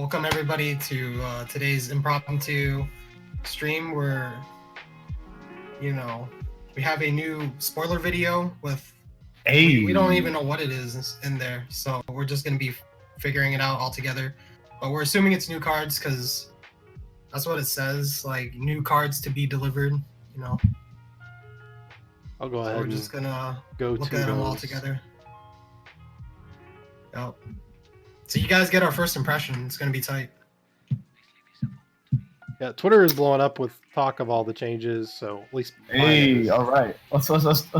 welcome everybody to today's impromptu stream where, we have a new spoiler video with, we don't even know what it is in there, so we're just going to be figuring it out all together. But we're assuming it's new cards because that's what it says, like new cards to be delivered, I'll go ahead. We're just going to go look to at them all together. Yep. So you guys get our first impression. It's going to be tight. Yeah, Twitter is blowing up with talk of all the changes, so at least. Hey, all right, let's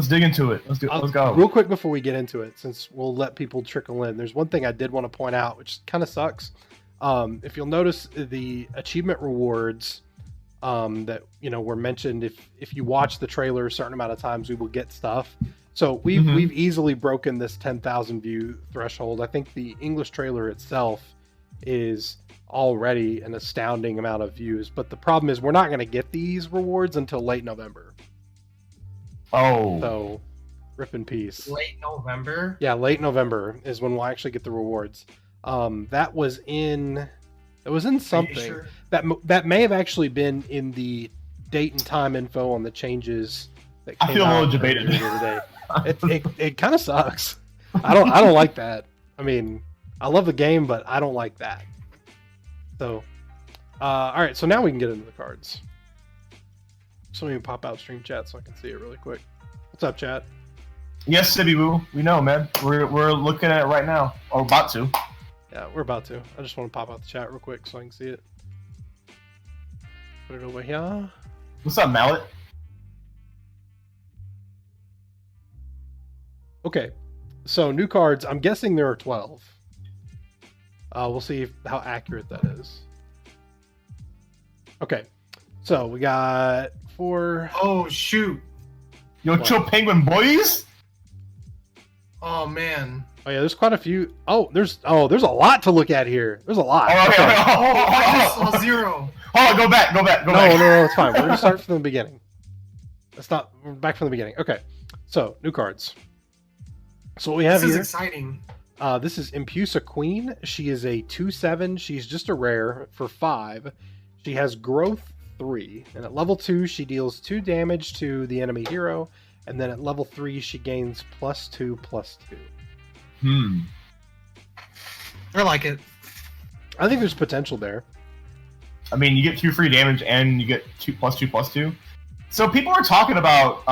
dig into it. Let's go. Real quick before we get into it, since we'll let people trickle in. There's one thing I did want to point out, which kind of sucks. If you'll notice, the achievement rewards that were mentioned. If you watch the trailer a certain amount of times, we will get stuff. So we've easily broken this 10,000 view threshold. I think the English trailer itself is already an astounding amount of views, but the problem is we're not going to get these rewards until late November. Oh. So rip in peace. Late November? Yeah, late November is when we'll actually get the rewards. That was in something. Sure? That may have actually been in the date and time info on the changes that came I feel a little out debated today. It kind of sucks. I don't like that. I mean, I love the game, but I don't like that. So, all right. So now we can get into the cards. So let me pop out stream chat so I can see it really quick. What's up, chat? Yes, Sibby Woo. We know, man. We're looking at it right now, or about to. Yeah, we're about to. I just want to pop out the chat real quick so I can see it. Put it over here. What's up, Mallet? Okay, so new cards. I'm guessing there are 12. We'll see how accurate that is. Okay, so we got 4. Oh, shoot. Yo, What? chill, penguin boys. Oh, man. Oh yeah, there's quite a few. There's a lot to look at here. There's a lot. Oh, Okay. I just saw 0. Oh, go back. No, it's fine. We're gonna start from the beginning. We're back from the beginning. Okay, so new cards. So what we have This is here. exciting. This is Impusa Queen. She is a 2/7. She's just a rare for 5. She has growth 3, and at level 2 she deals 2 damage to the enemy hero, and then at level 3 she gains +2/+2. I like it. I think there's potential there. I mean, you get 2 free damage and you get 2+2/+2. So people are talking about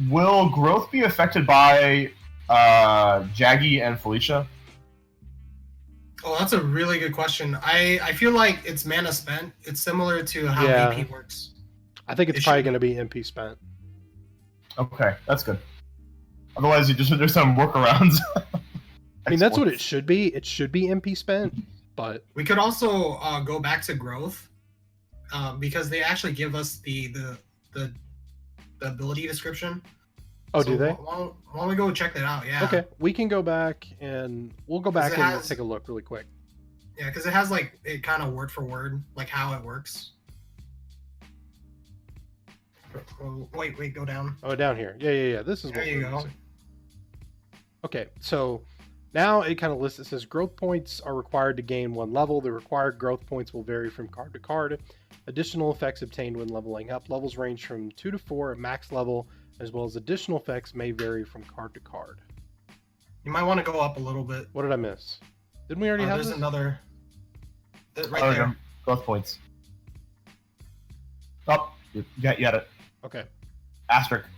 will growth be affected by Jaggy and Felicia? Oh, that's a really good question. I feel like it's mana spent. It's similar to how Yeah. VP works. I think it's It probably should- going to be MP spent. Okay, that's good. Otherwise, there's some workarounds. I mean, that's what it should be. It should be MP spent, but We could also go back to growth because they actually give us the ability description. oh, So do they? Why don't we go check that out? Yeah. Okay, we can go back and we'll go back it and has- take a look really quick. Yeah, because it has like it kind of word for word, like how it works. Oh, wait, go down. Oh, down here. Yeah. This is There what you we're go. using. Okay, so now it kind of lists, it says growth points are required to gain 1 level. The required growth points will vary from card to card. Additional effects obtained when leveling up. Levels range from 2 to 4 at max level, as well as additional effects may vary from card to card. You might want to go up a little bit. What did I miss? Didn't we already have There's this? another. Right there. Growth points. Oh, you got it. Okay. Asterisk.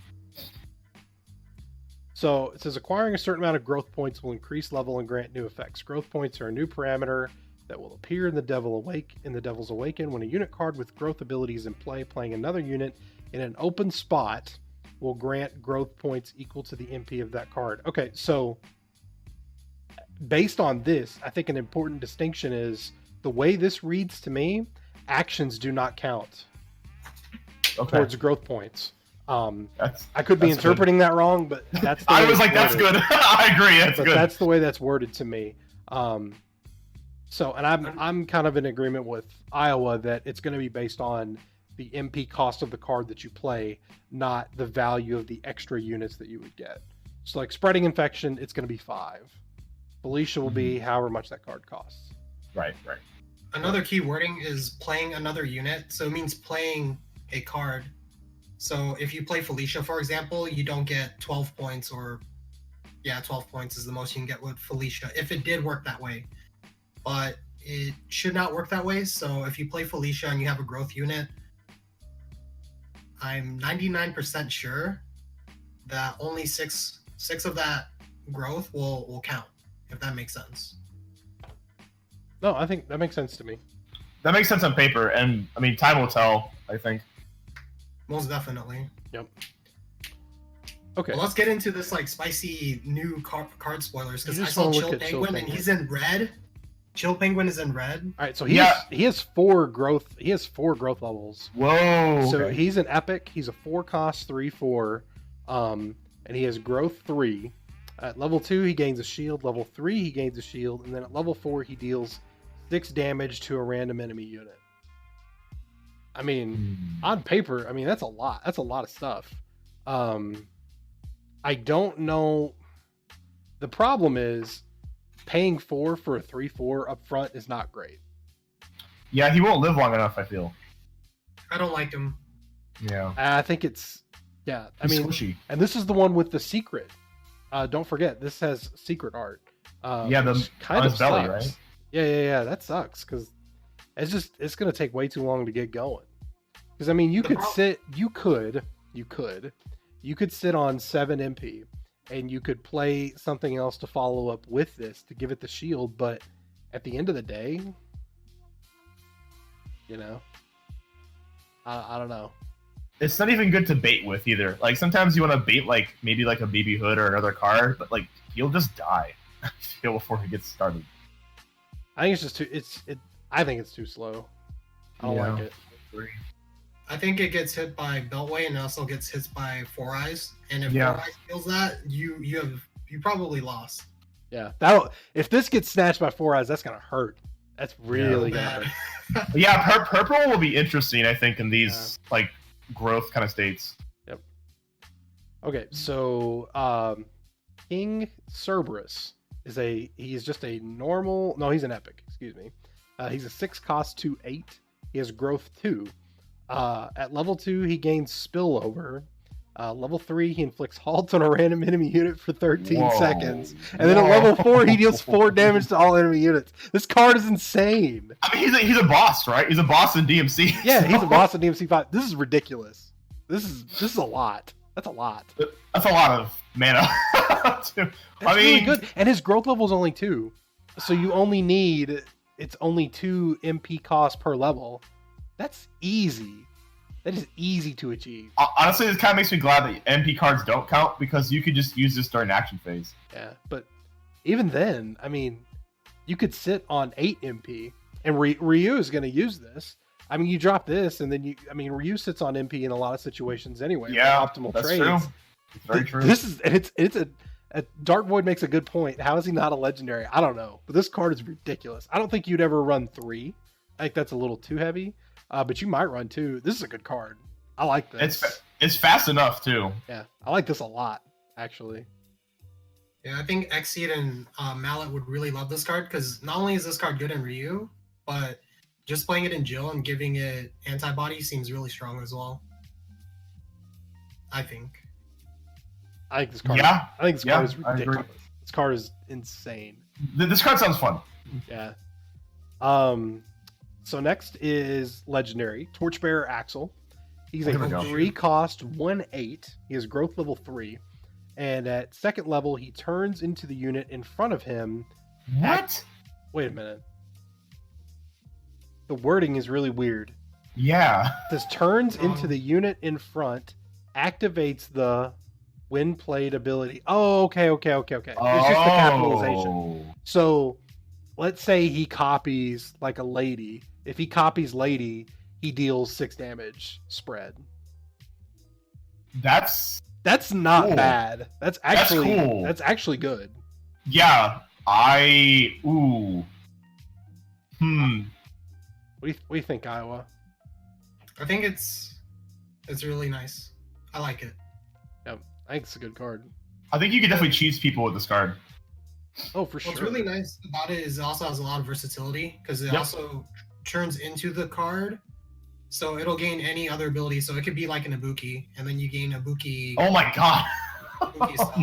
So it says acquiring a certain amount of growth points will increase level and grant new effects. Growth points are a new parameter that will appear in the Devils Awaken when a unit card with growth abilities in play playing another unit in an open spot will grant growth points equal to the MP of that card. Okay, so based on this, I think an important distinction is the way this reads to me, actions do not count towards growth points. I could be interpreting that wrong, but that's the way I was like, it's that's worded. good. I agree. That's But good. that's the way that's worded to me. So, and I'm kind of in agreement with Iowa that it's going to be based on the MP cost of the card that you play, not the value of the extra units that you would get. So, like spreading infection, it's going to be 5. Felicia will be however much that card costs. Right. Another key wording is playing another unit. So it means playing a card. So if you play Felicia, for example, you don't get 12 points or... Yeah, 12 points is the most you can get with Felicia, if it did work that way. But it should not work that way, so if you play Felicia and you have a growth unit, I'm 99% sure that only six of that growth will count, if that makes sense. No, I think that makes sense to me. That makes sense on paper, and I mean, time will tell, I think. Most definitely. Yep. Okay. Well, let's get into this like spicy new card spoilers, because You I just saw wanna Chill look at Chill Penguin and Penguin. he's in red. Chill Penguin is in red. All right, so he has 4 growth. He has 4 growth levels. Whoa. So Okay. he's an epic. He's a 4-cost 3/4, and he has growth 3. At level 2, he gains a shield. Level 3, he gains a shield, and then at level 4, he deals 6 damage to a random enemy unit. I mean, on paper, I mean that's a lot. That's a lot of stuff. I don't know. The problem is paying 4 for a 3/4 up front is not great. Yeah, he won't live long enough, I feel. I don't like him. Yeah. I think it's I He's mean, squishy. and this is the one with the secret. Don't forget, this has secret art. Yeah, which kind on of his belly, sucks. right? Yeah. That sucks because it's gonna take way too long to get going. Because I mean, you could sit on 7 MP, and you could play something else to follow up with this to give it the shield. But at the end of the day, you know, I don't know. It's not even good to bait with either. Like sometimes you want to bait like maybe like a baby hood or another card, but like he'll just die before he gets started. I think it's just too. I think it's too slow. I don't like it. I think it gets hit by Beltway and it also gets hit by Four Eyes. And if Yeah. Four Eyes kills that, you probably lost. Yeah, if this gets snatched by Four Eyes, that's gonna hurt. That's really gonna Bad. hurt. Yeah, purple will be interesting, I think, in these like growth kind of states. Yep. Okay, so King Cerberus he's just a normal. No, he's an epic. Excuse me. He's a 6-cost 2/8. He has growth 2. At level 2, he gains spillover. Level 3, he inflicts halt on a random enemy unit for 13 seconds. And then at level 4, he deals 4 damage to all enemy units. This card is insane. I mean, he's a boss, right? He's a boss in DMC. Yeah, he's a boss in DMC 5. This is ridiculous. This is a lot. That's a lot. That's a lot of mana. That's really good. And his growth level is only 2. So you only need... It's only 2 MP cost per level. That's easy. That is easy to achieve. Honestly, this kind of makes me glad that MP cards don't count because you could just use this during action phase. Yeah, but even then, I mean, you could sit on 8 MP, and Ryu is going to use this. I mean, you drop this, and then Ryu sits on MP in a lot of situations anyway. Yeah, optimal that's trades. true. It's very true. This is it's a Dark Void makes a good point. How is he not a legendary? I don't know, but this card is ridiculous. I don't think you'd ever run 3. I think that's a little too heavy. But you might run 2. This is a good card. I like this. It's fast enough too. Yeah, I like this a lot, actually. Yeah, I think Exceed and Mallet would really love this card because not only is this card good in Ryu, but just playing it in Jill and giving it antibody seems really strong as well. I think. I think this card. Yeah. I think this card is I agree. ridiculous. This card is insane. This card sounds fun. Yeah. So next is legendary Torchbearer Axel. He's a There we go. 3-cost 1/8. He has growth level 3, and at second level he turns into the unit in front of him. What? Wait a minute. The wording is really weird. Yeah. This turns into the unit in front, activates the when played ability. Oh, okay. It's just the capitalization. So, let's say he copies like a lady. If he copies lady, he deals 6 damage spread. That's not cool. bad. That's actually good. Yeah. Ooh. What do you think, Iowa? I think it's really nice. I like it. Yeah, I think it's a good card. I think you could definitely cheese people with this card. Oh, for sure. What's really nice about it is it also has a lot of versatility because it also turns into the card. So it'll gain any other ability. So it could be like an Ibuki, and then you gain Ibuki. Oh my god. Ibuki stuff.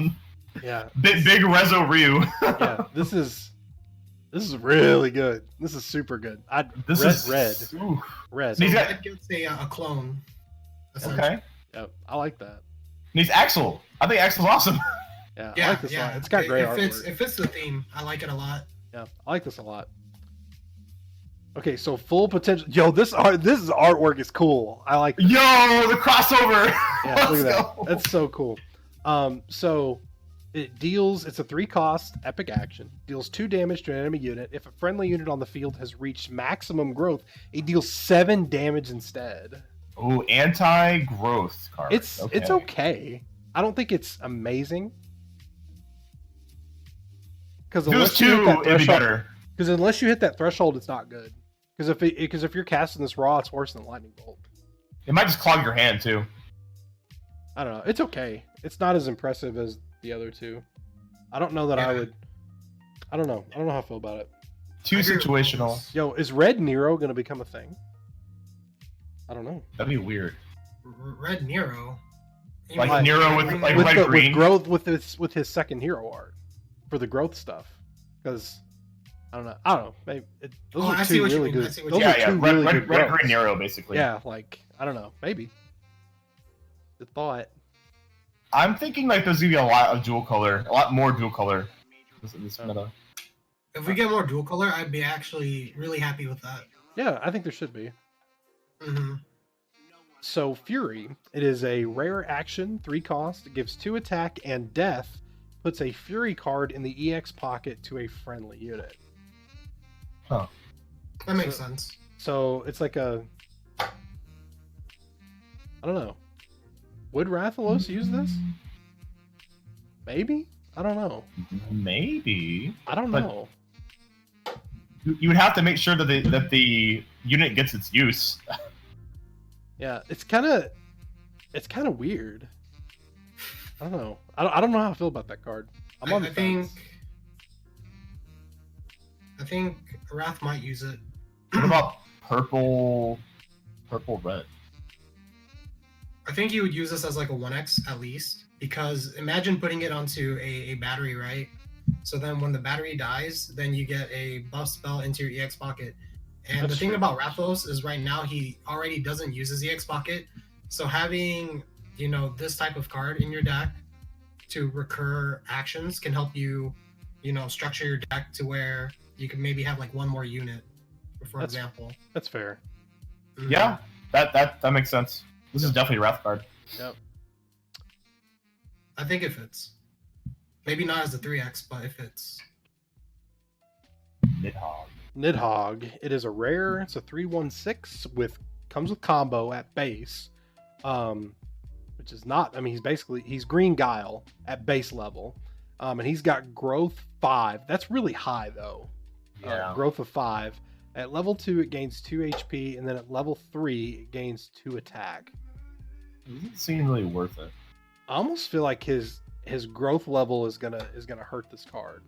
Yeah. Big Rezo Ryu. Yeah, this is really good. This is super good. Red. And he's got, Red gets a clone. okay. Yeah, I like that. And he's Axel. I think Axel's awesome. Yeah, I like this a lot. It's got great artwork. It fits the theme. I like it a lot. Yeah, I like this a lot. Okay, so full potential. Yo, this artwork is cool. I like. Yo, the crossover. Yeah, look at that. That's so cool. So it's a 3-cost epic action. Deals 2 damage to an enemy unit. If a friendly unit on the field has reached maximum growth, it deals 7 damage instead. Oh, anti-growth card. It's okay. I don't think it's amazing. Because unless you hit that threshold, it's not good. Because if you're casting this raw, it's worse than lightning bolt. It might just clog your hand too. I don't know. It's okay. It's not as impressive as the other two. I don't know that I would. I don't know. I don't know how I feel about it. Too situational. Yo, is Red Nero going to become a thing? I don't know. That'd be weird. Red Nero. Like Nero with red green. With growth with his second hero art for the growth stuff. Because I don't know. Maybe those are two really good. Those are two really good red green Nero basically. Yeah, like I don't know. Maybe. The thought. I'm thinking like there's gonna be a lot of dual color, a lot more dual color. This meta. If we get more dual color, I'd be actually really happy with that. Yeah, I think there should be. Mm-hmm. So Fury, it is a rare action, 3 cost. It gives 2 attack and death. Puts a Fury card in the EX pocket to a friendly unit. Huh. That makes sense. So it's like a. I don't know. Would Rathalos use this? Maybe? I don't know. Maybe. I don't know. You would have to make sure that the unit gets its use. Yeah, it's kind of weird. I don't know. I don't know how I feel about that card. I'm on the fence. I think Wrath might use it. What about purple red? I think you would use this as like a 1x at least, because imagine putting it onto a battery, right? So then when the battery dies, then you get a buff spell into your EX pocket. And the thing about Rathalos is right now he already doesn't use his EX pocket. So having, this type of card in your deck to recur actions can help you, structure your deck to where you can maybe have like one more unit, for example. That's fair. Mm-hmm. Yeah, that makes sense. This is definitely a Wrath card. Yep. I think it fits. Maybe not as the 3x, but it fits. Nidhogg. It is a rare. It's a 3/16 comes with combo at base, which is not. I mean, he's Green Guile at base level, and he's got growth 5. That's really high though. Yeah. Growth of 5. At level 2, it gains 2 HP, and then at level 3, it gains 2 attack. Doesn't seem really worth it. I almost feel like his growth level is gonna hurt this card.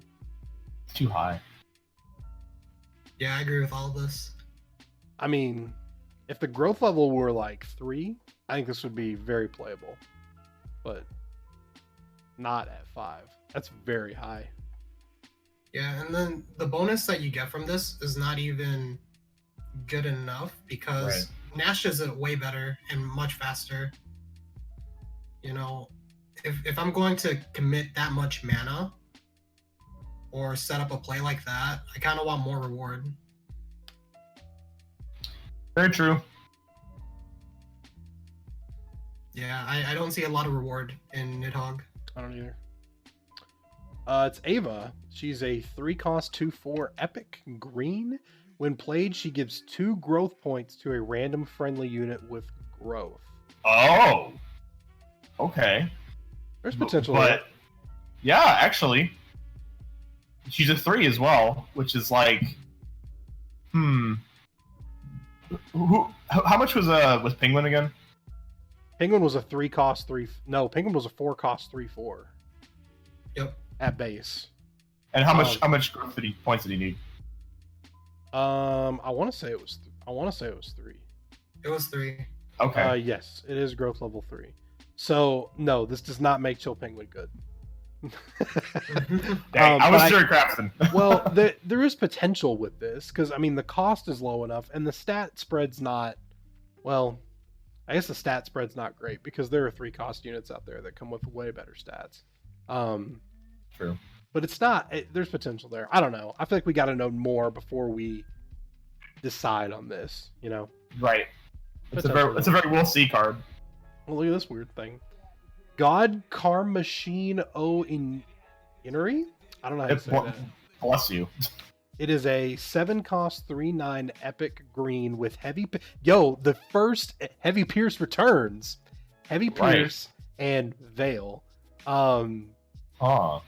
It's too high. Yeah, I agree with all of this. I mean, if the growth level were like 3, I think this would be very playable. But not at 5. That's very high. Yeah, and then the bonus that you get from this is not even good enough because Nash does it way better and much faster. If I'm going to commit that much mana or set up a play like that, I kind of want more reward. Very true. Yeah, I don't see a lot of reward in Nidhogg. I don't either. It's Ava. She's a 3-cost 2/4 epic green. When played, she gives 2 growth points to a random friendly unit with growth. Oh. Okay. There's potential. But yeah, actually, she's a 3 as well, which is like, How much was Penguin again? Penguin was a 3-cost 3. No, Penguin was a 4-cost 3/4. Yep. At base. And how much growth points did he need? I want to say it was 3. It was 3. Okay. Yes, it is growth level 3. So no, this does not make Chill Penguin good. Dang, I was sure crafting. Well, there is potential with this because I mean the cost is low enough and the stat spread's not. Well, I guess the stat spread's not great because there are 3 cost units out there that come with way better stats. True. But it's not. There's potential there. I don't know. I feel like we got to know more before we decide on this. You know. Right. It's a very we'll see card. Well, look at this weird thing. God Car Machine Innery? I don't know how to say that. Bless you. It is a 7-cost 3/9 epic green with heavy. Yo, the first heavy pierce returns. Heavy pierce and veil. Huh.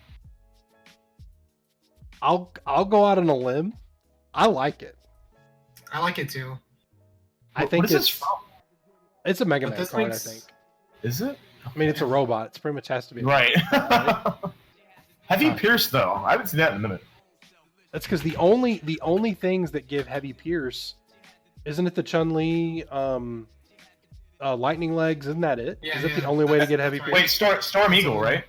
I'll go out on a limb. I like it. I like it too. I think what is this from? It's a Mega Man card. I think. Is it? I mean, it's a robot. It's pretty much has to be. Right. Heavy pierce though. I haven't seen that in a minute. That's because the only things that give heavy pierce, isn't it the Chun-Li lightning legs? Isn't that it? Yeah, Is it the only way to get heavy pierce? Wait, Storm Eagle, right?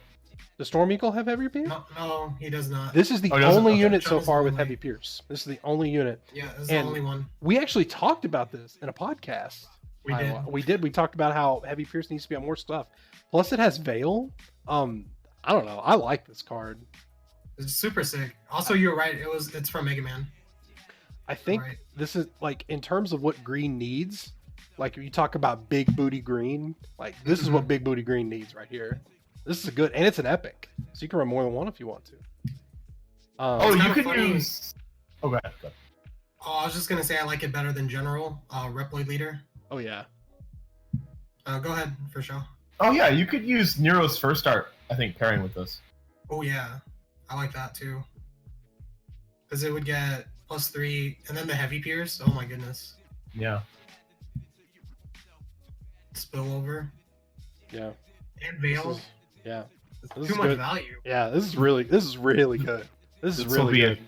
Does Storm Eagle have heavy pierce? No, he does not. This is the only unit so far with heavy pierce. This is the only unit. Yeah, this is the only one. We actually talked about this in a podcast. We did. We talked about how heavy pierce needs to be on more stuff. Plus, it has veil. I don't know. I like this card. It's super sick. Also, you're right. It's from Mega Man. I think this is like in terms of what green needs. Like if you talk about big booty green, like this is what big booty green needs right here. This is a good, and it's an epic, so you can run more than one if you want to. You could use. Oh, go ahead. Oh, I was just gonna say I like it better than General Reploid Leader. Oh yeah. Go ahead, Pfreschaw. Oh yeah, you could use Nero's first art. I think pairing with this. Oh yeah, I like that too. Because it would get +3, and then the heavy pierce. Oh my goodness. Yeah. Spillover. Yeah. And veil. Yeah. Too much value. Yeah, this is really good. This is really good.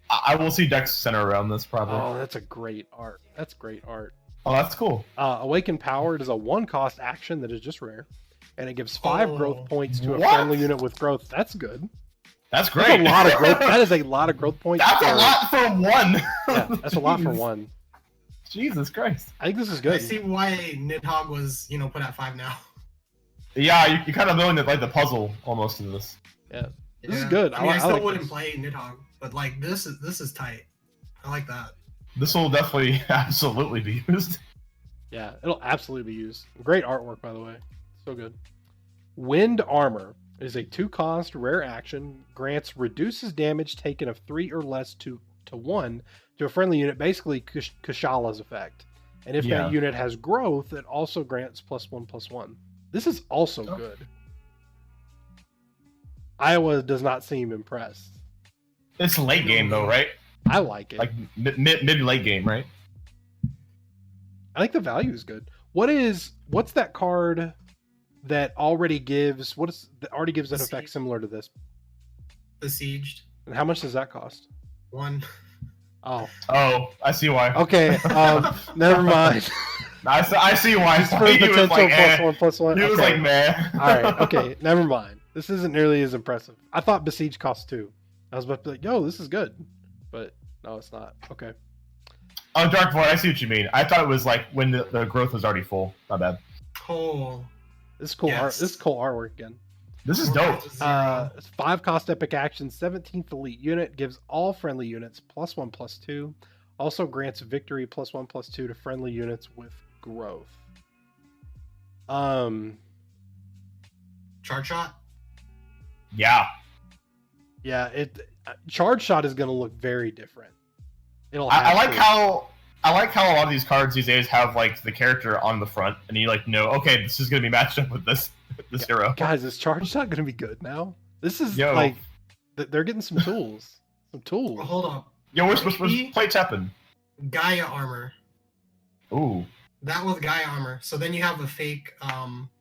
I will see Dex center around this probably. Oh, that's a great art. That's great art. Oh, that's cool. Awaken Power is a 1-cost action that is just rare, and it gives 5 growth points to a what? friendly unit with growth. That's good. That's great. That's a lot of growth. That is a lot of growth points. That's a lot for 1. Yeah, that's a lot for 1. Jesus Christ. I think this is good. I see why Nidhogg was, put at 5 now. Yeah, you kind of knowing that like the puzzle almost in this. Yeah, this is good. I mean, I still like wouldn't this. play Nidhogg, but like this is tight. I like that. This will definitely absolutely be used. Yeah, it'll absolutely be used. Great artwork, by the way. So good. Wind Armor is a 2-cost rare action. Grants reduces damage taken of 3 or less to 1 to a friendly unit, basically Kushala effect. And if that unit has growth, it also grants +1/+1. This is also good. Iowa does not seem impressed. It's late game though, right? I like it. Like mid late game, right? I think the value is good. What's that card that already gives an effect similar to this? Besieged. And how much does that cost? 1. Oh, I see why. Okay, never mind. I see why. Just for the potential +1/+1. He was okay. like, man. All right, okay, never mind. This isn't nearly as impressive. I thought Besiege cost 2. I was about to be like, yo, this is good. But no, it's not. Okay. Oh, Dark Void, I see what you mean. I thought it was like when the growth was already full. Not bad. Oh. This is cool art. This is cool artwork again. This is dope. It's 5-cost epic action, 17th elite unit, gives all friendly units +1/+2. Also grants victory +1/+2 to friendly units with growth. Charge shot? Yeah. Yeah, charge shot is gonna look very different. I like how a lot of these cards these days have like the character on the front, and you like know, okay, this is gonna be matched up with this hero. Guys, is charge shot gonna be good now? This is like they're getting some tools. Well, hold up. Yo, where's play TEPPEN? Gaia armor. Ooh. That was Gaia armor. So then you have a fake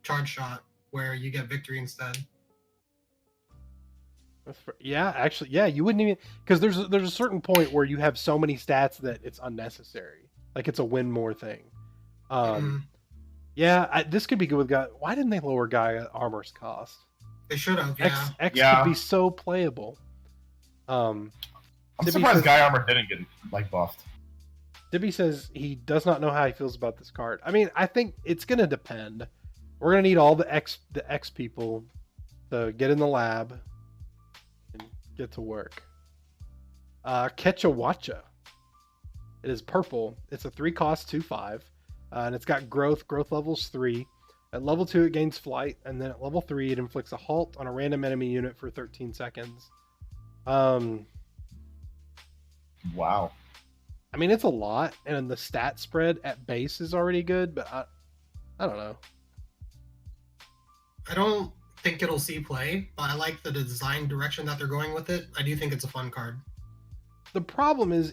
charge shot where you get victory instead. Yeah, actually, yeah, you wouldn't even, because there's a certain point where you have so many stats that it's unnecessary. Like it's a win more thing. Yeah, this could be good with guy. Why didn't they lower guy armor's cost? They should have. Yeah. X could be so playable. I'm surprised Guy Armor didn't get like buffed. Dibby says he does not know how he feels about this card. I mean, I think it's gonna depend. We're gonna need all the X people to get in the lab and get to work. Ketchawacha. It is purple. It's a 3-cost 2/5, and it's got growth. Growth level's 3. At level 2, it gains flight, and then at level 3, it inflicts a halt on a random enemy unit for 13 seconds. Wow. I mean, it's a lot, and the stat spread at base is already good, but I don't know. I don't think it'll see play, but I like the design direction that they're going with it. I do think it's a fun card. The problem is,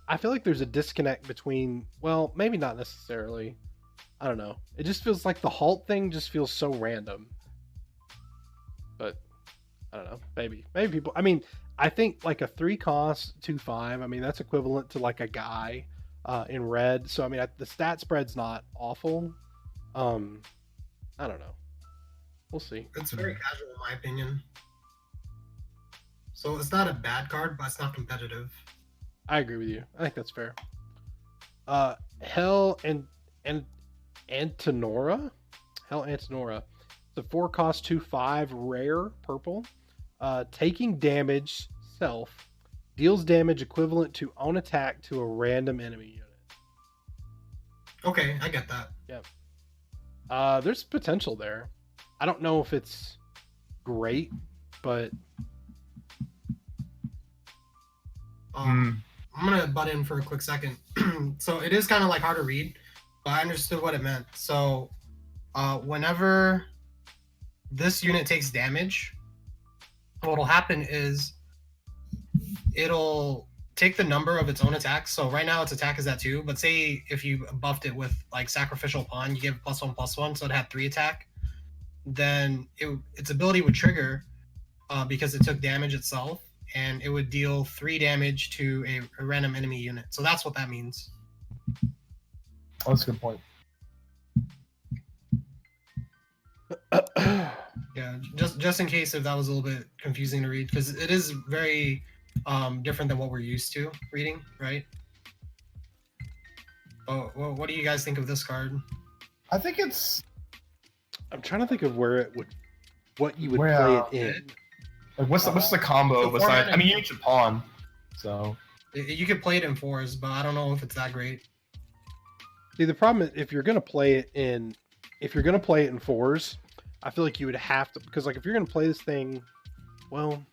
I feel like there's a disconnect between, well, maybe not necessarily. I don't know. It just feels like the halt thing just feels so random. But I don't know. Maybe people. I mean, I think like a 3-cost 2/5. I mean, that's equivalent to like a guy in red. So I mean, the stat spread's not awful. I don't know. We'll see. It's very casual in my opinion. So it's not a bad card, but it's not competitive. I agree with you. I think that's fair. Hell and Antinora. Hell Antinora. It's a 4-cost 2/5 rare purple. Taking damage self deals damage equivalent to own attack to a random enemy unit. Okay, I get that. Yeah. There's potential there. I don't know if it's great, but I'm gonna butt in for a quick second. So it is kind of like hard to read, but I understood what it meant. So whenever this unit takes damage, what'll happen is it'll take the number of its own attacks. So right now its attack is at 2, but say if you buffed it with like Sacrificial Pawn, you give +1/+1, so it had 3 attack, then its ability would trigger because it took damage itself, and it would deal 3 damage to a random enemy unit. So that's what that means. Oh, that's a good point. Yeah, just in case if that was a little bit confusing to read, because it is very different than what we're used to reading, right? Oh, well, what do you guys think of this card? I think it's. I'm trying to think of what you would Where, play it in. Like, what's the combo So besides? format- I mean, you need your pawn, so. You could play it in 4s, but I don't know if it's that great. See, the problem is if you're gonna play it in 4s, I feel like you would have to, because like if you're gonna play this thing, well,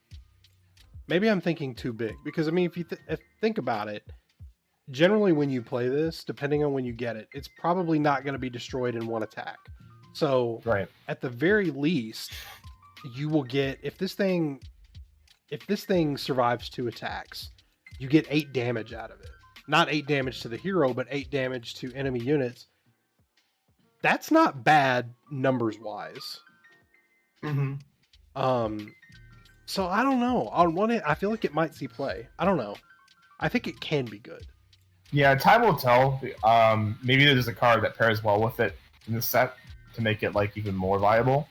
maybe I'm thinking too big, because I mean if you think about it, generally when you play this, depending on when you get it, it's probably not going to be destroyed in 1 attack. So right. At the very least, you will get, if this thing survives 2 attacks, you get 8 damage out of it. Not 8 damage to the hero, but 8 damage to enemy units. That's not bad numbers wise. Mm-hmm. So I don't know. On one hand, I feel like it might see play. I don't know. I think it can be good. Yeah, time will tell. Maybe there's a card that pairs well with it in the set to make it like even more viable.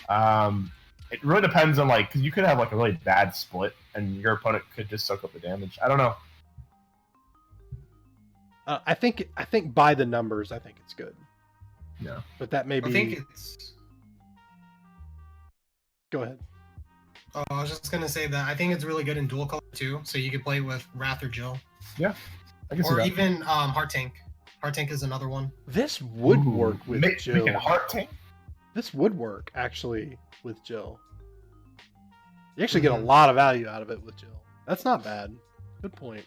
It really depends on like, because you could have like a really bad split and your opponent could just soak up the damage. I don't know. I think by the numbers, I think it's good. Yeah, but that may be. I think it's. Go ahead. Oh, I was just gonna say that I think it's really good in dual color too, so you could play with Wrath or Jill. Yeah, I can see or that. even Heart Tank. Heart Tank is another one. This would work with Jill. Making Heart Tank? This would work actually with Jill. You actually get a lot of value out of it with Jill. That's not bad. Good point.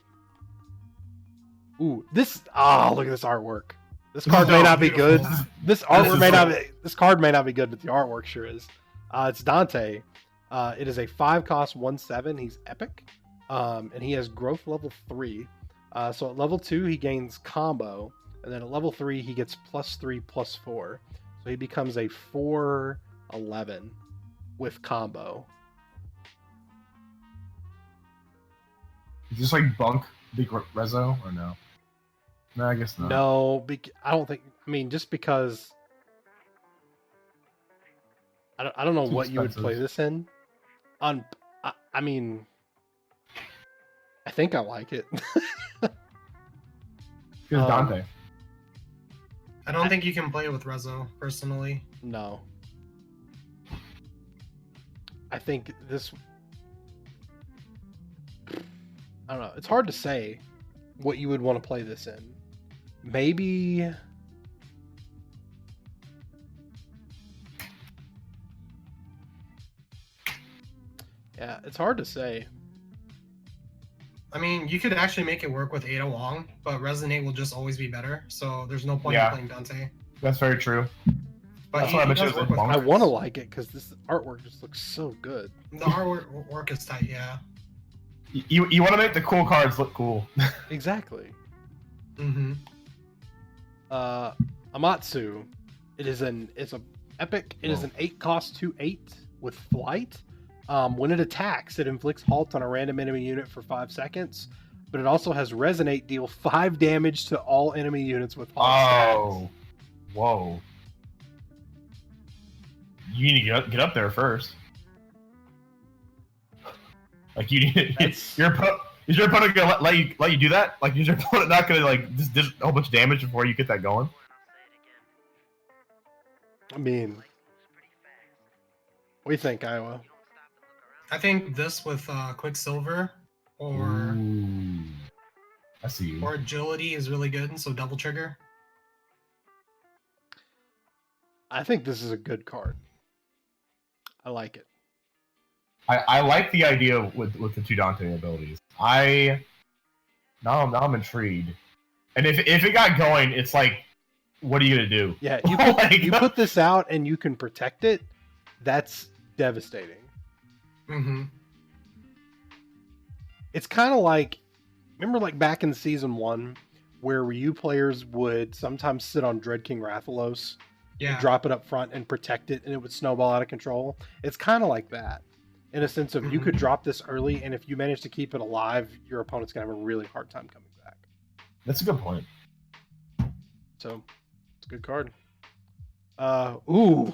Ooh, this. Ah, look at this artwork. This card may not be good. This artwork may not be. This card may not be good, but the artwork sure is. It's Dante. It is a 5-cost 1/7. He's epic, and he has growth level 3. So at level 2 he gains combo, and then at level 3 he gets +3/+4. So he becomes a 4/11 with combo. Is this like bunk big rezo or no? No, I guess not. No, I don't think. I mean, just because I don't know Too what you would expensive. play this in. I mean, I think I like it. Here's Dante. I don't think you can play it with Rezo, personally. No. I think this... I don't know. It's hard to say what you would want to play this in. Maybe... Yeah, it's hard to say. I mean, you could actually make it work with Ada Wong, but Resonate will just always be better, so there's no point Yeah. in playing Dante. That's very true. But That's why I mentioned does it work with was I cards. want to like it because this artwork just looks so good. The artwork is tight, yeah. You want to make the cool cards look cool. Exactly. Mm-hmm. Amatsu. It's an epic. It is an 8-cost 2/8 with flight. When it attacks, it inflicts halt on a random enemy unit for 5 seconds, but it also has Resonate, deal 5 damage to all enemy units with halt Oh, whoa! You need to get up there first. Like you need That's- is your opponent gonna let you do that? Like is your opponent not gonna like just a whole bunch of damage before you get that going? I mean, what do you think, Iowa? I think this with Quicksilver or Ooh. I see you. or Agility is really good, so double trigger. I think this is a good card. I like it. I like the idea with the 2 Dante abilities. Now I'm intrigued. And if it got going, it's like, what are you gonna do? Yeah, you put this out and you can protect it. That's devastating. Mm-hmm. It's kind of like, remember like back in season 1 where Ryu players would sometimes sit on Dread King Rathalos, Yeah. drop it up front and protect it, and it would snowball out of control. It's kind of like that, in a sense of you could drop this early, and if you manage to keep it alive, your opponent's gonna have a really hard time coming back. That's a good point. So it's a good card. Ooh.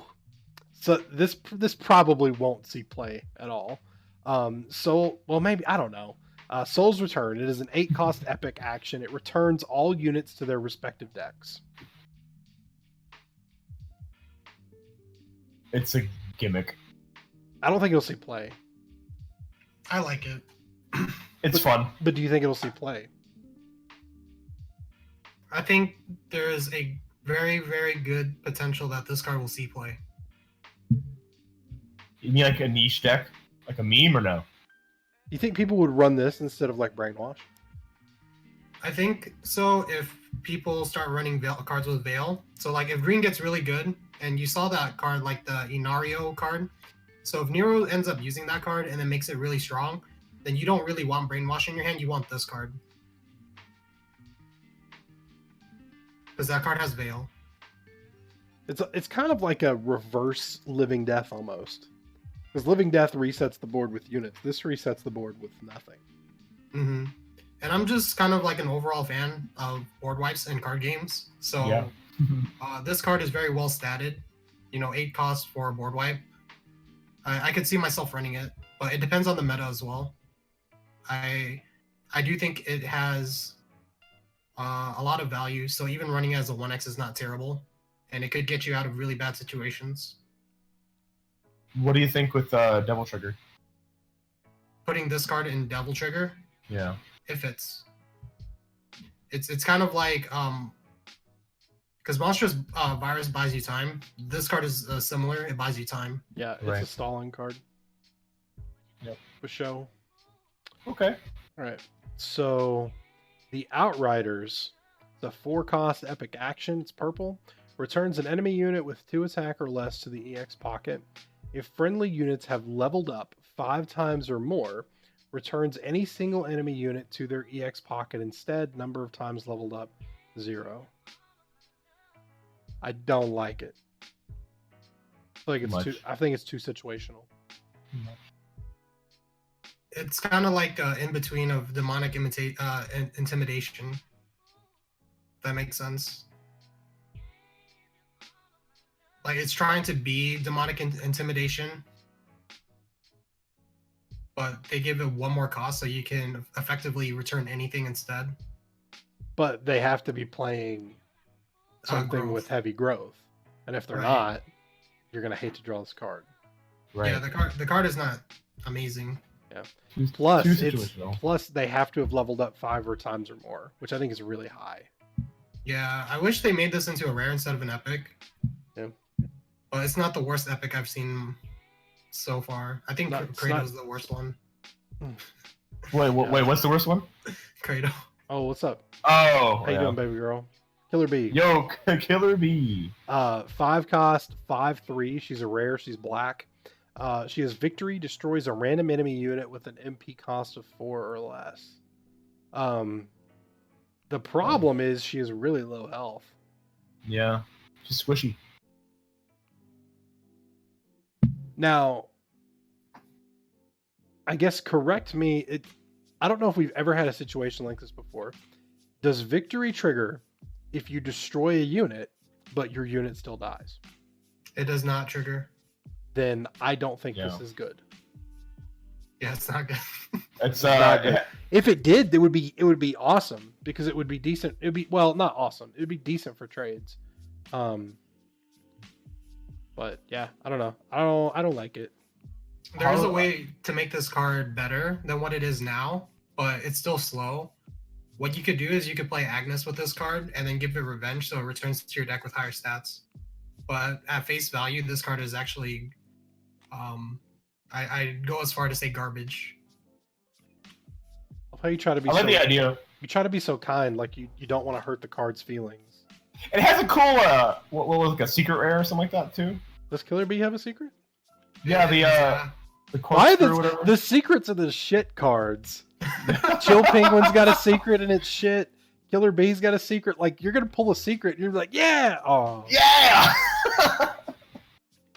So this probably won't see play at all. Well, maybe, I don't know. Soul's Return. It is an 8-cost epic action. It returns all units to their respective decks. It's a gimmick. I don't think it'll see play. I like it. It's fun. But do you think it'll see play? I think there is a very, very good potential that this card will see play. You mean like a niche deck? Like a meme or no? You think people would run this instead of like Brainwash? I think so if people start running cards with Veil. So like if green gets really good, and you saw that card like the Inario card. So if Nero ends up using that card and then makes it really strong, then you don't really want Brainwash in your hand, you want this card. Because that card has Veil. It's kind of like a reverse Living Death almost. Because Living Death resets the board with units. This resets the board with nothing. Mm-hmm. And I'm just kind of like an overall fan of board wipes and card games. So Yeah. this card is very well statted. 8 cost for a board wipe. I could see myself running it, but it depends on the meta as well. I do think it has a lot of value, so even running as a 1x is not terrible, and it could get you out of really bad situations. What do you think with Devil Trigger? Putting this card in Devil Trigger, Yeah. it fits. It's kind of like because Monstrous Virus buys you time. This card is similar. It buys you time. Yeah, it's Right. a stalling card. Yep. Pfreschaw. Okay. All right. So the Outriders, the 4-cost epic action. It's purple. Returns an enemy unit with 2 attack or less to the EX pocket. If friendly units have leveled up 5 times or more, returns any single enemy unit to their EX pocket instead. Number of times leveled up, 0. I don't like it. I think it's too situational. It's kind of like in between of demonic intimidation. If that makes sense. Like it's trying to be demonic intimidation, but they give it one more cost so you can effectively return anything instead. But they have to be playing something Growth. with heavy growth, and if they're Right. not, you're gonna hate to draw this card. Right. Yeah, the card is not amazing. Yeah. Too Plus, situational. plus they have to have leveled up 5 times or more, which I think is really high. Yeah, I wish they made this into a rare instead of an epic. Yeah. But it's not the worst epic I've seen so far. I think Kratos is the worst one. Wait, what's the worst one? Kratos. Oh, what's up? Oh, How you doing, baby girl? Killer Bee. Yo, Killer Bee. 5 cost, 5/3. She's a rare. She's black. She has victory, destroys a random enemy unit with an MP cost of 4 or less. The problem is she has really low health. Yeah, she's squishy. Now, I guess correct me. I don't know if we've ever had a situation like this before. Does victory trigger if you destroy a unit, but your unit still dies? It does not trigger. Then I don't think this is good. Yeah, it's not good. It's not good. If it did, it would be awesome because it would be decent. It'd be not awesome. It would be decent for trades. But yeah, I don't know. I don't like it. There is a way to make this card better than what it is now, but it's still slow. What you could do is you could play Agnes with this card and then give it revenge so it returns to your deck with higher stats. But at face value, this card is actually I'd go as far to say garbage. How you try to be I like the idea. You try to be so kind, like you don't want to hurt the card's feelings. It has a cool what was like a secret rare or something like that too. Does Killer Bee have a secret? Yeah, the why whatever. The secrets of the shit cards. Chill Penguin's got a secret and it's shit. Killer Bee's got a secret. Like you're gonna pull a secret, and you're like, yeah, oh yeah.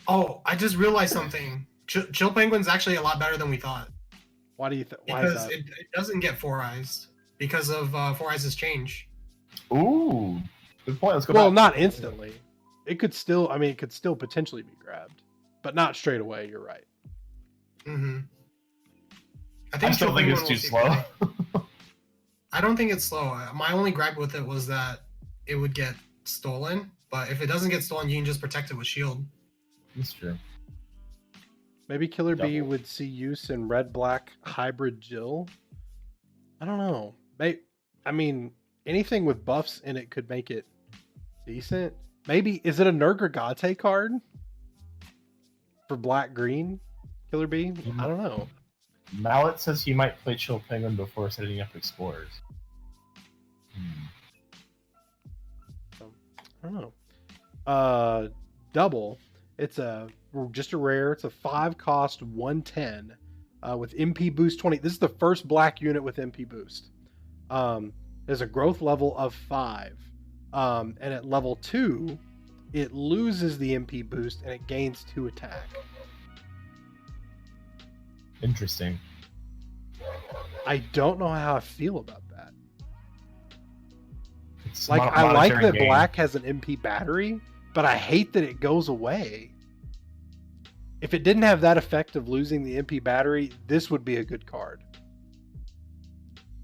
Oh, I just realized something. Chill Penguin's actually a lot better than we thought. Why do you think? Because it doesn't get 4-eyes because of 4-eyes' change. Ooh, good point. Let's go. Well, back. not instantly. It could still. I mean, it could still potentially be grabbed, but not straight away. You're right. Mm-hmm. I still think it's too slow. I don't think it's slow. My only gripe with it was that it would get stolen. But if it doesn't get stolen, you can just protect it with shield. That's true. Maybe Killer Bee would see use in red-black hybrid Jill. I don't know. I mean, anything with buffs in it could make it decent. Maybe, is it a Nergregate card? For black-green? Killer Bee? I don't know. Mallet says he might play Chill Penguin before setting up Explorers. I don't know. Double. It's just a rare. It's a 5 cost 110 with MP boost 20. This is the first black unit with MP boost. There's a growth level of 5. And at level 2, it loses the MP boost and it gains 2 attack. Interesting. I don't know how I feel about that. It's like, I like that game. black has an MP battery, but I hate that it goes away. If it didn't have that effect of losing the MP battery, this would be a good card.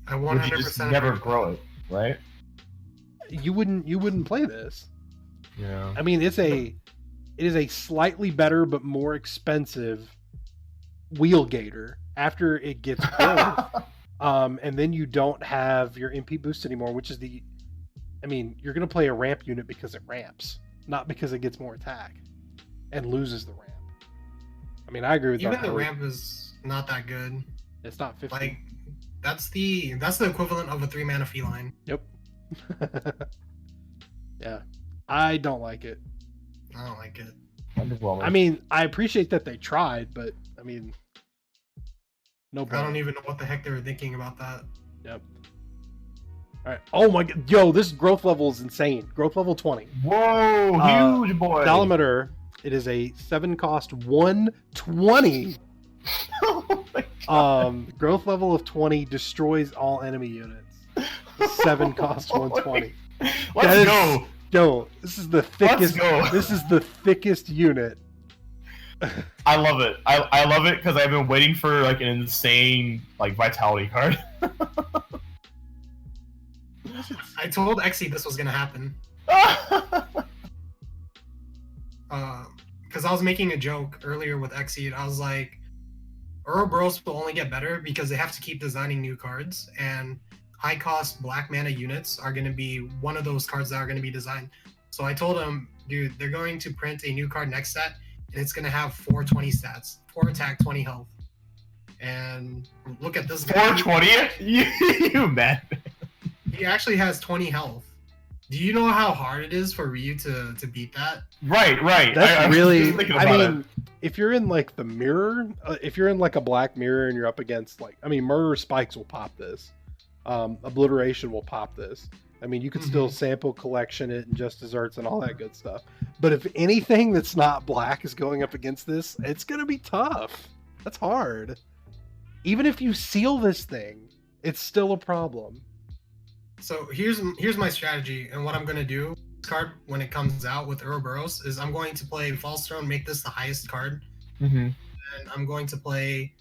I 100% Would you just never grow it, right? You wouldn't play this. Yeah. I mean, it is a slightly better but more expensive wheel gator after it gets growth. And then you don't have your MP boost anymore, which is you're going to play a ramp unit because it ramps, not because it gets more attack and loses the ramp. I mean, I agree with that. Even the ramp is not that good. It's not 50. Like, that's the equivalent of a 3-mana feline. Yep. Yeah. I don't like it. I don't like it. I mean, I appreciate that they tried, but I mean, no problem. I don't even know what the heck they were thinking about that. Yep. All right. Oh my god. Yo, this growth level is insane. Growth level 20. Whoa, huge boy. Dolometer. It is a 7 cost 120. Oh my Growth level of 20 destroys all enemy units. 7 cost 120. Let's go. Yo, this is the thickest. Let's go. This is the thickest unit. I love it. I love it because I've been waiting for like an insane like vitality card. I told Exy this was gonna happen. Because I was making a joke earlier with Exy. I was like, Ouroboros will only get better because they have to keep designing new cards, and high cost black mana units are going to be one of those cards that are going to be designed. So I told him, dude, they're going to print a new card next set, and it's going to have 420 stats, 4 attack, 20 health. And look at this guy. 420? You man. He actually has 20 health. Do you know how hard it is for Ryu to beat that? Right. That's really. I mean, it. if you're in like the mirror, if you're in like a black mirror and you're up against like, I mean, murder spikes will pop this. Obliteration will pop this. I mean, you could still sample collection it and just desserts and all that good stuff. But if anything that's not black is going up against this, it's gonna be tough. That's hard. Even if you seal this thing, it's still a problem. So here's my strategy and what I'm gonna do. This card when it comes out with Ouroboros is I'm going to play False Throne, make this the highest card, and I'm going to play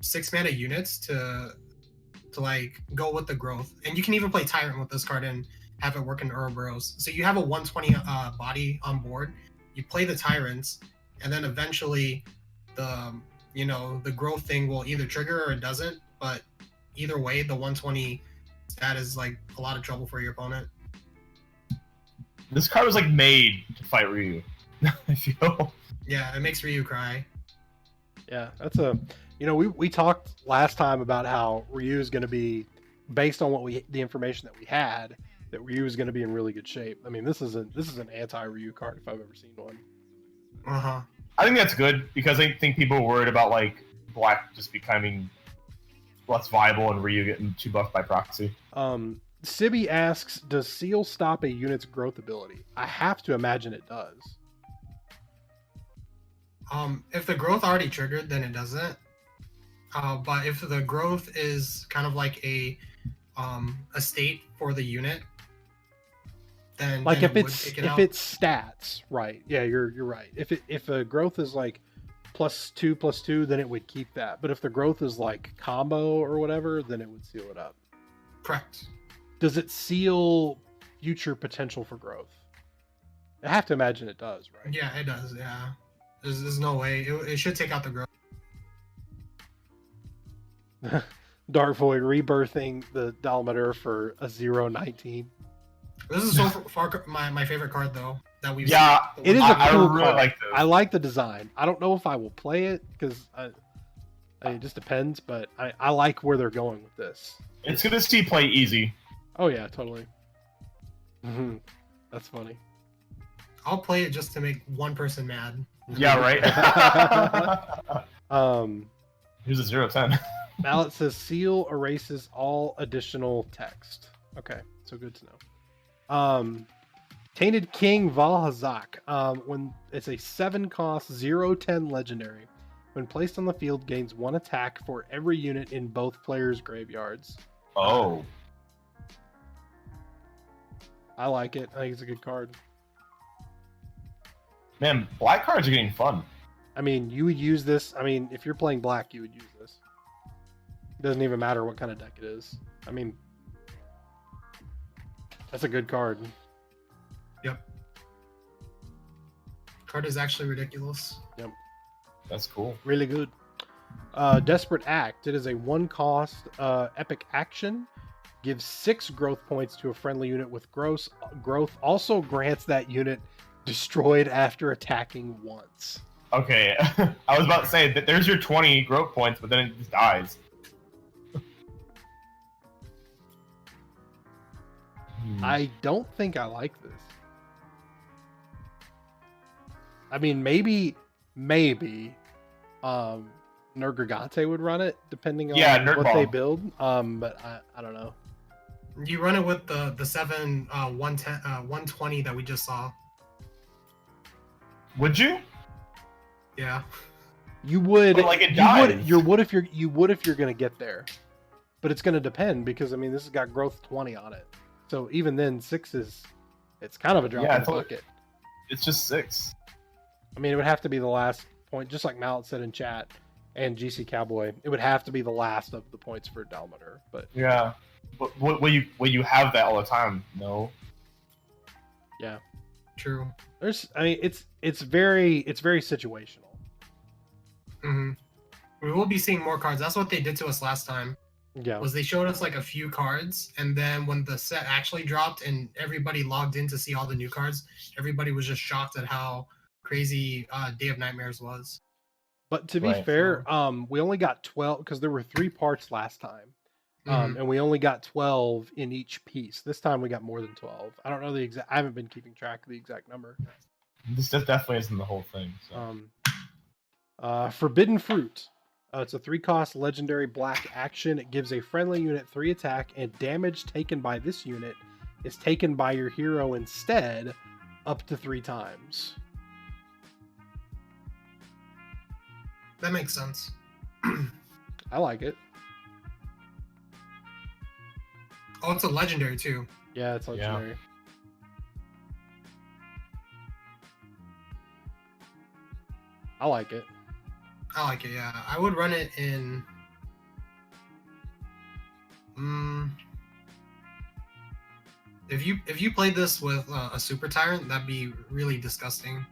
6 mana units to like go with the growth. And you can even play Tyrant with this card and have it work in Ouroboros. So you have a 120 body on board. You play the Tyrants, and then eventually the growth thing will either trigger or it doesn't. But either way, the 120 stat is like a lot of trouble for your opponent. This card was like made to fight Ryu. I feel. Yeah, it makes Ryu cry. Yeah, that's a. We talked last time about how Ryu is going to be, based on the information that we had, that Ryu is going to be in really good shape. I mean, this is an anti-Ryu card if I've ever seen one. I think that's good because I think people are worried about like black just becoming less viable and Ryu getting too buffed by proxy. Sibby asks, does Seal stop a unit's growth ability? I have to imagine it does. If the growth already triggered, then it doesn't. But if the growth is kind of like a state for the unit, then like then if it's stats, right? Yeah, you're right. If a growth is like +2/+2, then it would keep that. But if the growth is like combo or whatever, then it would seal it up. Correct. Does it seal future potential for growth? I have to imagine it does, right? Yeah, it does. Yeah, there's no way it should take out the growth. Dark Void rebirthing the Dalmater for a 0/19. This is so far my favorite card though that we've seen. It is a cool really card. like this. I like the design. I don't know if I will play it because it just depends, but I like where they're going with this. It's gonna see play easy. Oh yeah, totally. That's funny. I'll play it just to make one person mad. Yeah, right. Here's a 0/10. Mallet says Seal erases all additional text. Okay, so good to know. Tainted King Valhazak. When it's a 7-cost 0/10 legendary, when placed on the field, gains 1 attack for every unit in both players' graveyards. Oh. I like it. I think it's a good card. Man, black cards are getting fun. I mean, you would use this. I mean, if you're playing black, you would use this. It doesn't even matter what kind of deck it is. I mean, that's a good card. Yep. Card is actually ridiculous. Yep. That's cool. Really good. Desperate Act. It is a 1-cost epic action. Gives 6 growth points to a friendly unit with growth. Also grants that unit destroyed after attacking once. Okay, I was about to say that there's your 20 growth points, but then it just dies. I don't think I like this. I mean, maybe Nergigante would run it, depending on what they build. But I don't know. You run it with the 7 120 that we just saw. Would you? Yeah. You would, But, like, it dies. you would if you're gonna get there, but it's gonna depend because I mean this has got growth 20 on it, so even then 6 is, it's kind of a drop in the bucket. It's just 6. I mean it would have to be the last point, just like Mallet said in chat, and GC Cowboy. It would have to be the last of the points for Dalmater, but yeah, but will you have that all the time? No. Yeah, True. I mean it's very situational. Mm-hmm. We will be seeing more cards. That's what they did to us last time. Yeah. Was they showed us like a few cards, and then when the set actually dropped and everybody logged in to see all the new cards, everybody was just shocked at how crazy Day of Nightmares was. But to be fair, we only got 12 because there were 3 parts last time, and we only got 12 in each piece. This time we got more than 12. I don't know the exact. I haven't been keeping track of the exact number. This definitely isn't the whole thing. So. Forbidden Fruit. It's a 3-cost legendary black action. It gives a friendly unit 3 attack, and damage taken by this unit is taken by your hero instead, up to 3 times. That makes sense. I like it. Oh, it's a legendary too. Yeah, it's legendary. Yeah. I like it. I like it, yeah. I would run it in... If you played this with a Super Tyrant, that'd be really disgusting.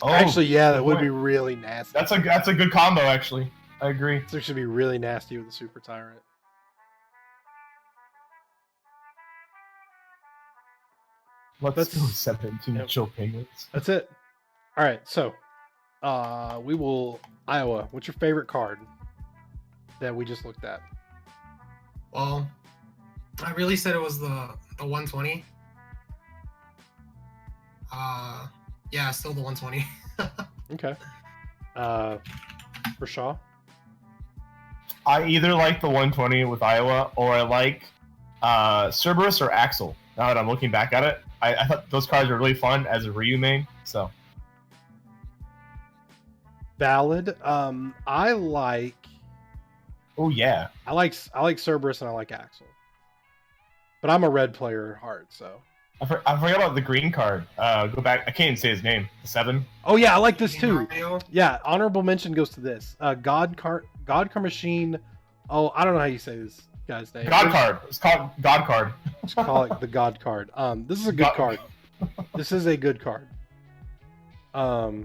Oh, actually, yeah, that would be really nasty. That's a good combo, actually. I agree. It's actually be really nasty with the Super Tyrant. Let's go 17 chill penguins. That's it. All right, so we will Iowa. What's your favorite card that we just looked at? Well, I really said it was the 120. Yeah, still the 120. Okay. Pfreschaw? I either like the 120 with Iowa, or I like Cerberus or Axel. Now that I'm looking back at it, I thought those cards were really fun as a Ryu main. So valid. I like. Oh yeah. I like Cerberus and I like Axel. But I'm a red player at heart, so. I forgot about the green card. Go back. I can't even say his name. 7. Oh yeah, I like this too. Yeah, honorable mention goes to this. God Car Machine. Oh, I don't know how you say this guy's name. God card. It's called God card. Let's call it the God card. This is a good card. This is a good card. So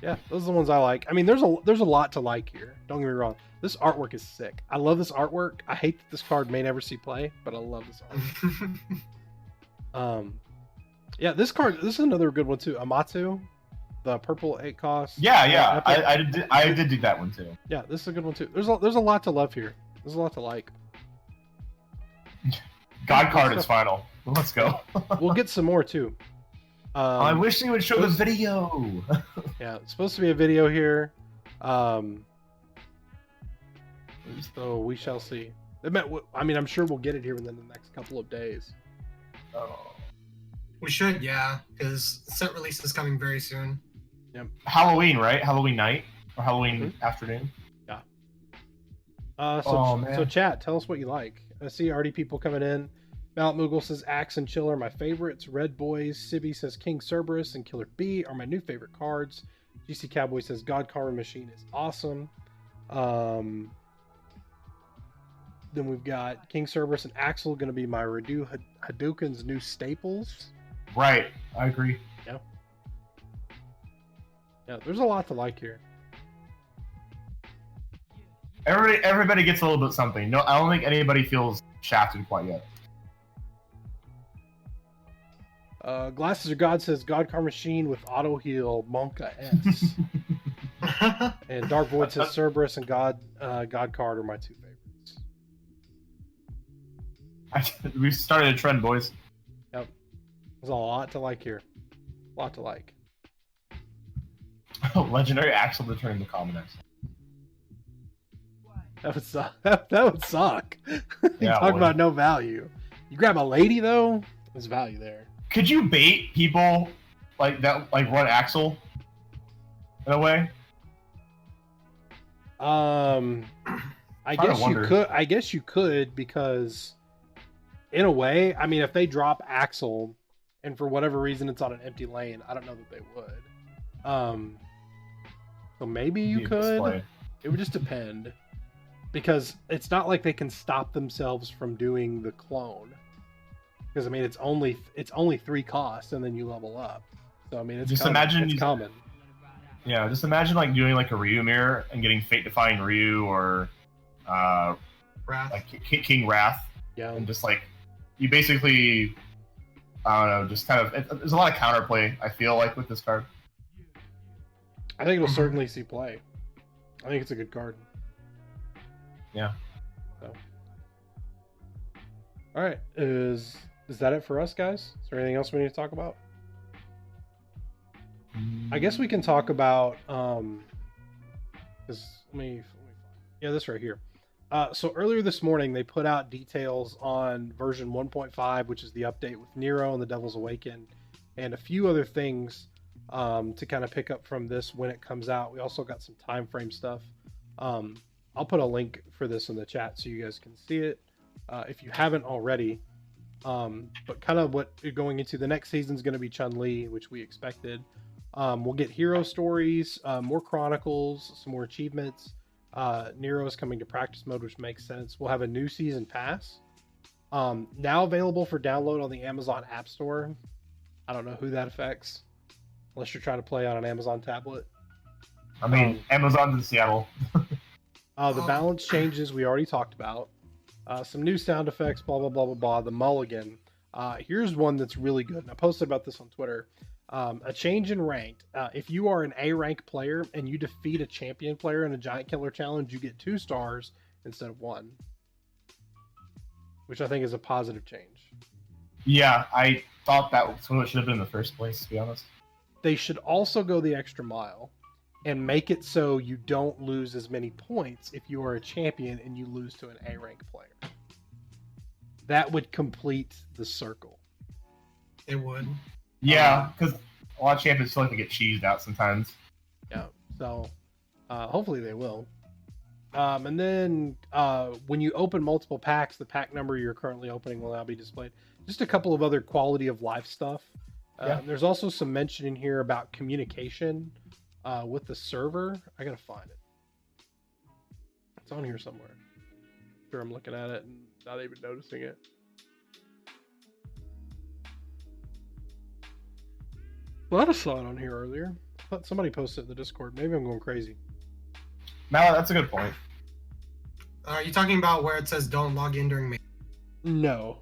yeah, those are the ones I like. I mean, there's a lot to like here. Don't get me wrong. This artwork is sick. I love this artwork. I hate that this card may never see play, but I love this artwork. Yeah, this is another good one too. Amatsu, the purple 8-cost. Yeah. I did do that one too. Yeah, this is a good one too. There's a lot to love here. There's a lot to like. God card is final. Let's go. We'll get some more too. I wish they would show the video. Yeah, it's supposed to be a video here. So we shall see. I mean, I'm sure we'll get it here within the next couple of days. Oh. We should, yeah, because set release is coming very soon. Yep. Halloween, right? Halloween night or Halloween afternoon. Yeah. So chat, tell us what you like. I see already people coming in. Mount Moogle says Axe and Chill are my favorites. Red Boys. Sibby says King Cerberus and Killer B are my new favorite cards. GC Cowboy says God Carver Machine is awesome. Then we've got King Cerberus and Axel going to be my Radu Hadouken's new staples. Right, I agree. Yeah. Yeah, there's a lot to like here. Everybody gets a little bit something. No, I don't think anybody feels shafted quite yet. Glasses of God says God Car Machine with auto heal Monka S. And Dark Void says Cerberus and God Card are my two favorites. We started a trend, boys. Yep. There's a lot to like here. A lot to like. Legendary Axel to turn into common X. That would suck. That would suck. Yeah, Talk about no value. You grab a lady though, there's value there. Could you bait people like that, like run Axel? in a way. I guess you could. I guess you could, because in a way, I mean, if they drop Axel, and for whatever reason it's on an empty lane, I don't know that they would. So maybe you could. Display. It would just depend, because it's not like they can stop themselves from doing the clone. Because I mean, it's only 3 costs, and then you level up. So I mean, it's just common. imagine It's common. Yeah, just imagine like doing like a Ryu mirror and getting Fate Defying Ryu or Wrath. like King Wrath. Yeah. And just like you basically, I don't know, just kind of there's a lot of counterplay, I feel like, with this card. I think it'll certainly see play. I think it's a good card. Yeah. So. All right, is that it for us, guys? Is there anything else we need to talk about? I guess we can talk about this right here. So earlier this morning they put out details on version 1.5, which is the update with Nero and the Devils Awaken, and a few other things to kind of pick up from this when it comes out. We also got some time frame stuff. I'll put a link for this in the chat so you guys can see it if you haven't already. But kind of what going into the next season is going to be Chun-Li, which we expected. We'll get hero stories, more chronicles, some more achievements. Nero is coming to practice mode, which makes sense. We'll have a new season pass, now available for download on the Amazon App Store. I don't know who that affects, unless you're trying to play on an Amazon tablet. I mean, Amazon's in Seattle. The balance changes we already talked about. Some new sound effects, blah, blah, blah, blah, blah. The mulligan. Here's one that's really good, and I posted about this on Twitter. A change in ranked. If you are an A rank player and you defeat a champion player in a Giant Killer Challenge, you get 2 stars instead of 1. Which I think is a positive change. Yeah, I thought that was what it should have been in the first place, to be honest. They should also go the extra mile and make it so you don't lose as many points if you are a champion and you lose to an A rank player. That would complete the circle. It would. Yeah, because a lot of champions feel like they get cheesed out sometimes. Yeah, so hopefully they will. And then when you open multiple packs, the pack number you're currently opening will now be displayed. Just a couple of other quality of life stuff. There's also some mention in here about communication with the server. I gotta find it. It's on here somewhere. I'm sure I'm looking at it and not even noticing it. Well, I saw it on here earlier. I thought somebody posted it in the Discord. Maybe I'm going crazy. No, that's a good point. Are you talking about where it says don't log in during main? No.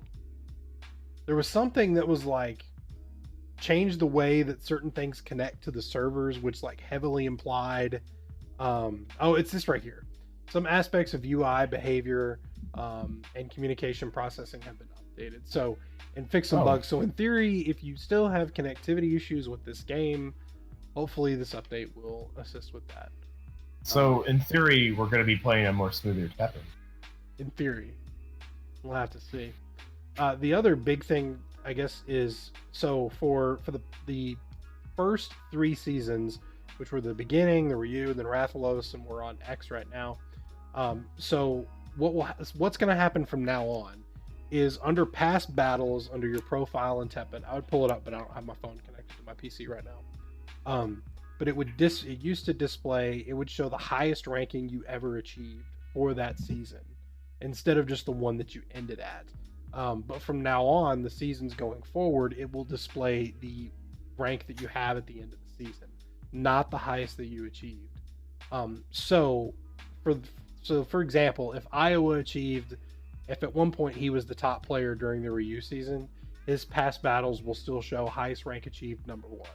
There was something that was like change the way that certain things connect to the servers, which like heavily implied. It's this right here. Some aspects of UI behavior and communication processing have been updated. So, and fix some bugs. So in theory, if you still have connectivity issues with this game, hopefully this update will assist with that. So in theory, we're going to be playing a more smoother TEPPEN. In theory. We'll have to see. The other big thing, I guess, is so for the first 3 seasons, which were the beginning, the Ryu, and then Rathalos, and we're on X right now. So what's going to happen from now on is under past battles, under your profile in TEPPEN, I would pull it up, but I don't have my phone connected to my PC right now. But it used to display, it would show the highest ranking you ever achieved for that season, instead of just the one that you ended at. But from now on, the seasons going forward, it will display the rank that you have at the end of the season, not the highest that you achieved. So for example, if Iowa if at one point he was the top player during the Ryu season, his past battles will still show highest rank achieved number 1.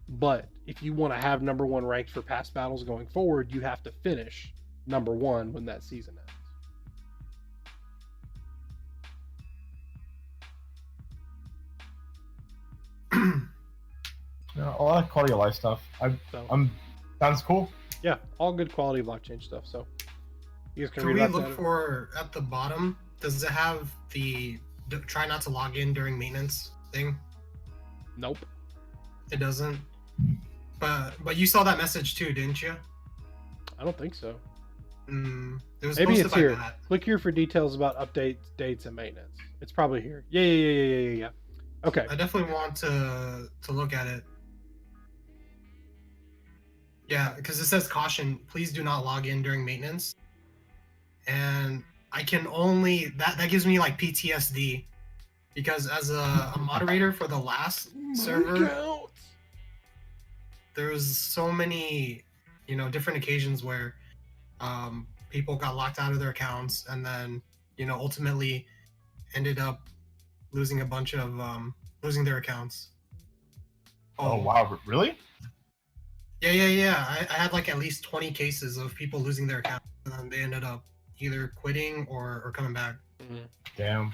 But if you want to have number 1 ranked for past battles going forward, you have to finish number 1 when that season ends. A lot of quality of life stuff. Sounds cool. Yeah, all good quality of life change stuff. So you guys can Can read we about look for at the bottom? Does it have the try not to log in during maintenance thing? Nope. It doesn't. But you saw that message too, didn't you? I don't think so. It was Maybe posted it's by here. Matt. Click here for details about updates, dates, and maintenance. It's probably here. Yeah. Okay. I definitely want to look at it. Yeah, because it says caution, please do not log in during maintenance. And I can only that gives me like PTSD because as a moderator for the last server, there was so many, different occasions where people got locked out of their accounts and then, ultimately ended up losing a bunch of losing their accounts. Oh wow, really? Yeah. I had like at least 20 cases of people losing their accounts and then they ended up either quitting or coming back. Damn.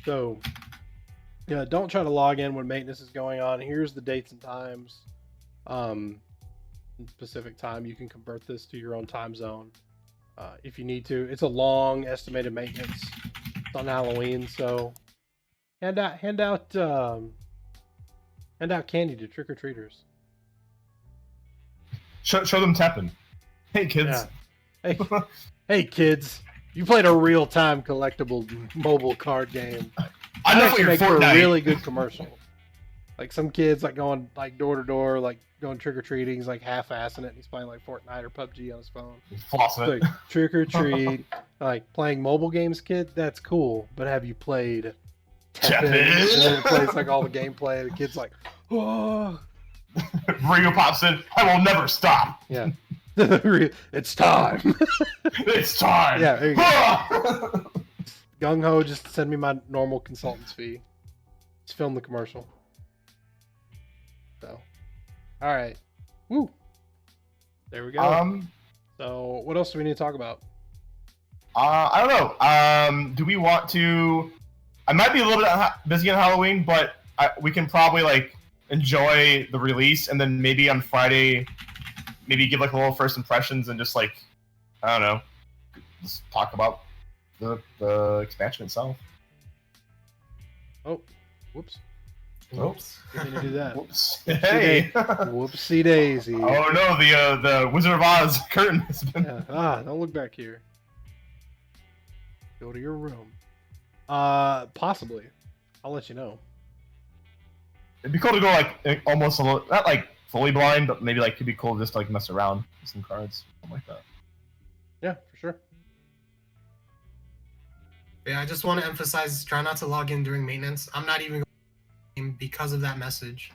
So, yeah, don't try to log in when maintenance is going on. Here's the dates and times. Pacific time. You can convert this to your own time zone if you need to. It's a long estimated maintenance. It's on Halloween, so hand out candy to trick or treaters. Show them TEPPEN. Hey kids. Yeah. Hey kids. You played a real-time collectible mobile card game. I know make for a Fortnite. really good commercial. Like some kids like going like door to door, like going trick or treating. He's like half-assing it. And he's playing like Fortnite or PUBG on his phone. He's flossing it. Like trick or treat, like playing mobile games, kid. That's cool. But have you played TEPPEN? And then it plays like all the gameplay. And the kid's like, oh. Ringo pops in. I will never stop. Yeah. It's time. It's time. Yeah. There you go. Gung ho, just send me my normal consultant's fee. Just film the commercial. So, all right. Woo. There we go. So, what else do we need to talk about? I don't know. Do we want to? I might be a little bit busy on Halloween, but we can probably like enjoy the release, and then maybe on Friday, maybe give like a little first impressions and just like, I don't know, just talk about the expansion itself. Oh, whoops. Oops. Didn't mean to do that. Whoops. Hey. Whoopsie daisy. Oh no, the Wizard of Oz curtain has been. Yeah. Don't look back here. Go to your room. Possibly. I'll let you know. It'd be cool to go like almost a little, not like fully blind, but maybe like it'd be cool just to like mess around with some cards, something like that. Yeah, for sure. Yeah, I just want to emphasize, try not to log in during maintenance. I'm not even going because of that message.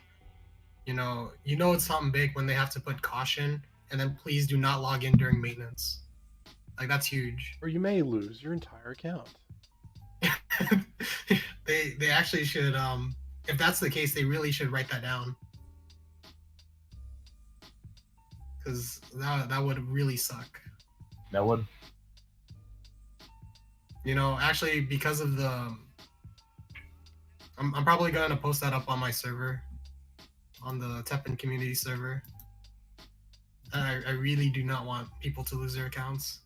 It's something big when they have to put caution, and then please do not log in during maintenance. Like, that's huge. Or you may lose your entire account. They actually should, if that's the case, they really should write that down. Because that would really suck. That would. Actually, because of the... I'm probably going to post that up on my server. On the TEPPEN community server. I really do not want people to lose their accounts.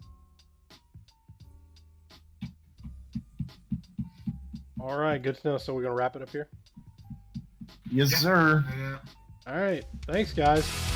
Alright, good to know. So we're going to wrap it up here? Yes, sir. Yeah. Alright, thanks guys.